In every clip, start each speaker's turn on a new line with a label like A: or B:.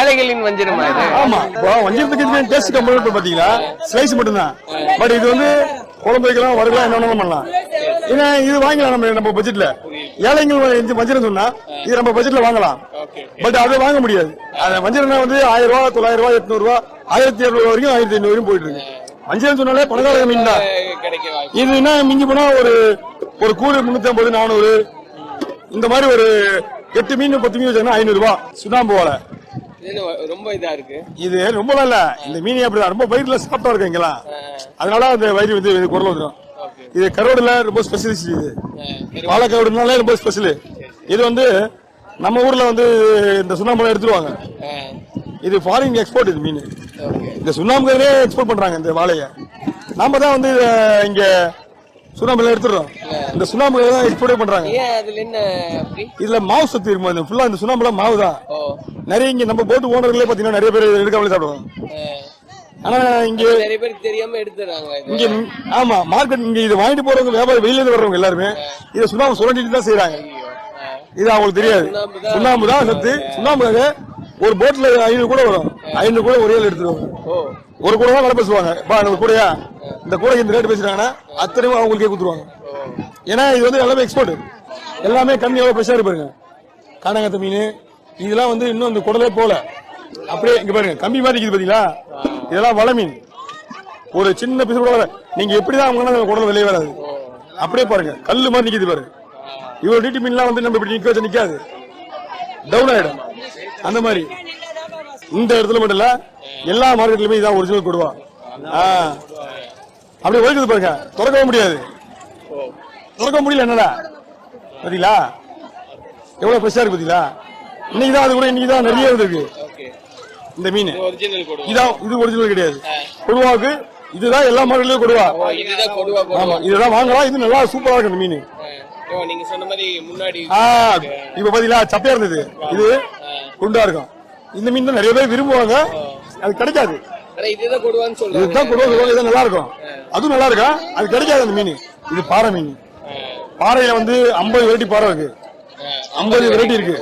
A: ஏழைகளின் வஞ்சிரமா இது?
B: ஆமா, வஞ்சிரத்துக்கு டேஸ்ட் கம்பேர் பாத்தீங்களா ஸ்லைஸ் மட்டும்தான். பட் இது வந்து குழம்பு வைக்கலாம், வறுக்கலாம், என்ன பண்ணலாம். ஏன்னா இது வாங்கலாம் நம்ம பட்ஜெட்ல. ஏழைகள் வஞ்சிரம் சொன்னா இது நம்ம பட்ஜெட்ல வாங்கலாம். பட் அதை வாங்க முடியாது. வஞ்சிரம்னா வந்து 1000 ரூபாய், 900 ரூபாய், 800 ரூபாய், 1200 வரைக்கும் 1500 வரைக்கும் போயிட்டு இருக்கு. வஞ்சிரம் சொன்னாலே பணக்கார மீன் தான். இது என்ன மிஞ்சி போனா ஒரு கூறு 350, 400 இந்த மாதிரி ஒரு 8 மீன் 10 மீன் வச்சா 500 ரூபாய். சுண்ணாம்பு வாழை
A: ரொம்ப இதா இருக்கு.
B: இது ரொம்ப இல்ல, இந்த மீன் அப்படிதான் ரொம்ப வயிறுல சாப்பிட்டா இருக்கு இங்கெல்லாம். அதனால அந்த வயிறு வந்து குரல் வந்துடும். இது கருவாடுல ரொம்ப ஸ்பெஷலிஸ்ட். இது வாழை கருவாடுனாலே ரொம்ப ஸ்பெஷல். இது வந்து நம்ம ஊர்ல வந்து இந்த சுண்ணாம்பு எடுத்துருவாங்க. இது ஃபாரின் எக்ஸ்போர்ட். இது மீன் இந்த சுண்ணாம்புலே எக்ஸ்போர்ட் பண்றாங்க இந்த வாழைய. நாம தான் வந்து இங்க சுண்ணாம்புல எடுத்துடுறோம். இந்த சுண்ணாம்பு தான் எக்ஸ்போர்ட் பண்றாங்க. இதுல மாவு சத்து இருக்கும். ஃபுல்லா இந்த சுண்ணாம்புல மாவு தான் நிறைய. இங்க நம்ம போட்டு ஓனர்களே பாத்தீங்கன்னா நிறைய பேர் எடுக்காமலே சாப்பிடுவாங்க. ஆனா இங்க
A: நிறைய பேருக்கு தெரியாம எடுத்துறாங்க.
B: இங்க ஆமா மார்க்கெட். இங்க இது வாங்கிட்டு போறவங்க வியாபாரம் வெளியில இருந்து வர்றவங்க எல்லாருமே இதை சுண்ணாம்பு சுரண்டிட்டு தான் செய்யறாங்க. இது அவங்களுக்கு தெரியாது. சுண்ணாம்பு தான் சத்து. சுண்ணாம்புக்காக ஒரு போட்ல 500 கூட வரும். 500 கூட ஒரே எடுத்துருவாங்க. ஒரு கூட தான் வேலை பேசுவாங்க. ஒரு கூடையா இந்த கூடைக்கு இந்த ரேட் பேசுறாங்கன்னா அத்தனையும் அவங்களுக்கே கொடுத்துருவாங்க. ஏன்னா இது வந்து எல்லாமே எக்ஸ்போர்ட். எல்லாமே கம்மி எவ்வளவு பிரஷர் பாருங்க. காணாங்கத்த மீன் இதெல்லாம் வந்து இன்னும் அந்த குடலே போல அப்படியே இங்க பாருங்க கம்பி மாதிரி இருக்குது பாத்தீங்களா. இதெல்லாம் வள மீன். ஒரு சின்ன பீஸ் கூட நீங்க எப்படிதான் அவங்க குடல வெளியே வராது. அப்படியே பாருங்க கல்லு மாதிரி நிக்குது பாருங்க. இவ்வளவு நீட்டு மீன்லாம் வந்து நம்ம இப்படி நிக்க வச்சு நிக்காது, டவுன் ஆயிடும். அந்த மாதிரி இந்த இடத்துல மட்டும் இல்ல எல்லா மார்க்கெட்லயுமே இதான் ஒரிஜினல் கொடுவா. அப்படியே ஒழிக்குது பாருங்க. திறக்கவே முடியாது. திறக்க முடியல என்னடா பாத்தீங்களா எவ்வளவு ஃப்ரெஷ்ஷா இருக்கு பாத்தீங்களா. இன்னைக்குதான் அது கூட இன்னைக்குதான் நிறைய இருக்கு இந்த மீன். இதான் இது ஒரிஜினல் கிடையாது. கொடுவாக்கு இதுதான் எல்லா மார்க்கெட்லயும் கொடுவா. ஆமா இதுதான் வாங்கலாம். இது நல்லா சூப்பரா இருக்கு இந்த மீன்.
A: நீங்க சொன்ன மாதிரி முன்னாடி
B: இப்ப பாத்தீங்களா சப்பையா இருந்தது. இது குண்டா இருக்கும். இந்த மீன் தான் நிறைய பேர் விரும்புவாங்க. அது கிடைக்காது.
A: இதுதான் கொடுவான்னு சொல்றாங்க.
B: இதுதான் கொடுவா. இதுதான் நல்லா இருக்கும். அதுவும் நல்லா இருக்கும். அது கிடைக்காது அந்த மீன். இது பாறை மீன். பாறையில வந்து 50 வெரைட்டி பாறை இருக்கு. 50 வெரைட்டி இருக்கு.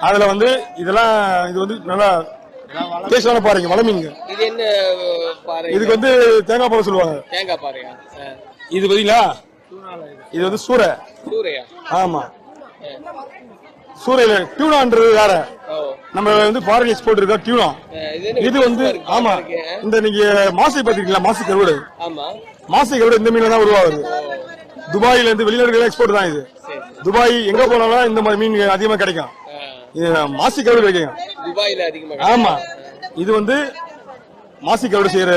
B: அதுல வந்து இதெல்லாம் இது வந்து நல்லா டேஸ்டான பாறைங்க வள மீனுங்க.
A: இது என்ன பாறை?
B: இதுக்கு வந்து தேங்காய் பாறை சொல்லுவாங்க.
A: தேங்காய் பாறையா?
B: இது பாத்தீங்களா இது வந்து சூறை.
A: சூறையா?
B: ஆமா சூறையில டியூனான்றது வேற. நம்ம வந்து ஃபாரின் எக்ஸ்போர்ட் இருக்கா டியூனா. இது வந்து ஆமா இந்த நீங்க மாசை பாத்தீங்களா மாசு கருவாடு. மாசை கருவாடு இந்த மீன்ல தான் உருவாகுது. துபாயில இருந்து வெளிநாடுகள் எக்ஸ்போர்ட் தான் இது. துபாய் எங்க போனாலும் இந்த மாதிரி மீன் அதிகமா கிடைக்கும். மாசி கருவாடு வைக்கும்
A: துபாயில அதிகமா.
B: ஆமா இது வந்து மாசி கருவாடு செய்யற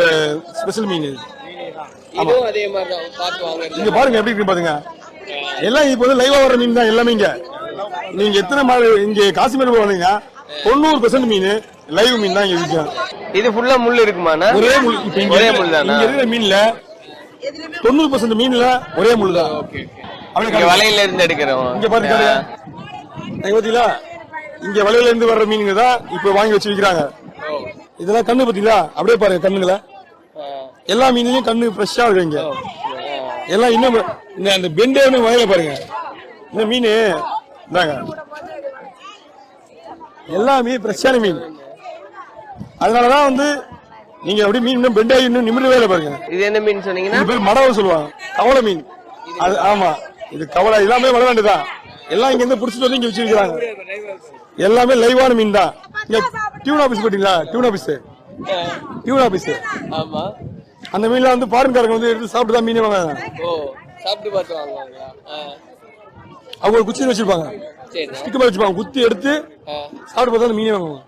B: ஸ்பெஷல் மீன். இது
A: இதுவும் அதே மாதிரி தான் பாத்துவாங்க.
B: இங்க பாருங்க எப்படி இருக்கு பாருங்க. எல்லாம் இப்ப வந்து லைவா வர மீன் தான் எல்லாமே. இங்க நீங்க எத்தனை இங்க காஷ்மீர் போனீங்கன்னா 90% மீன் லைவ் மீன் தான் இங்க விற்கும்.
A: இது ஃபுல்லா முள் இருக்குமாண்ணா? ஒரே முள். இப்ப ஒரே முள் தான்.
B: இங்க இருக்கிற மீன்ல 90% மீன்ல ஒரே முள் தான்.
A: அப்படியே வலையில இருந்து எடுக்கிறோம்.
B: இங்க பாருங்க பாத்தீங்களா இங்க வலையில இருந்து வர்ற மீனுங்க தான் இப்ப வாங்கி வச்சு விக்கிறாங்க. இதெல்லாம் கண்ணு பாத்தீங்களா அப்படியே பாருங்க கண்ணுங்கள. எல்லா மீன்லயும் கண்ணு ஃப்ரெஷ்ஷா இருக்கு. இங்க எல்லாம் இன்னும் அந்த பெண்டே வயல பாருங்க. இந்த மீன் இந்தாங்க எல்லாமே ஃப்ரெஷ்ஷான மீன். அதனாலதான் வந்து நீங்க அப்படி மீன் இன்னும் பெண்டே இன்னும் நிமிட வேலை பாருங்க.
A: இது என்ன மீன் சொன்னீங்கன்னா?
B: இது பேர் மடவை சொல்லுவாங்க. கவலை மீன். அது ஆமா இது கவலை எல்லாமே வள வேண்டியதான். எல்லாம் இங்க இருந்து புடிச்சிட்டு வந்து இங்க வச்சு வைக்கிறாங்க. எல்லாமே லைவான மீன் தான். இங்க டியூனா பீஸ் பாத்தீங்களா டியூனா பீஸ். டியூனா பீஸ்
A: ஆமா
B: அந்த மீன்ல வந்து ஃபாரின்காரங்க வந்து எடுத்து சாப்பிட்டு தான் மீனே வாங்குறாங்க.
A: சாப்பிட்டு பார்த்து வாங்குவாங்களா?
B: அவங்க குச்சி வச்சிருப்பாங்க. ஸ்டிக் மாதிரி வச்சிருப்பாங்க. குத்தி எடுத்து சாப்பிட்டு பார்த்தா மீனே வாங்குவாங்க.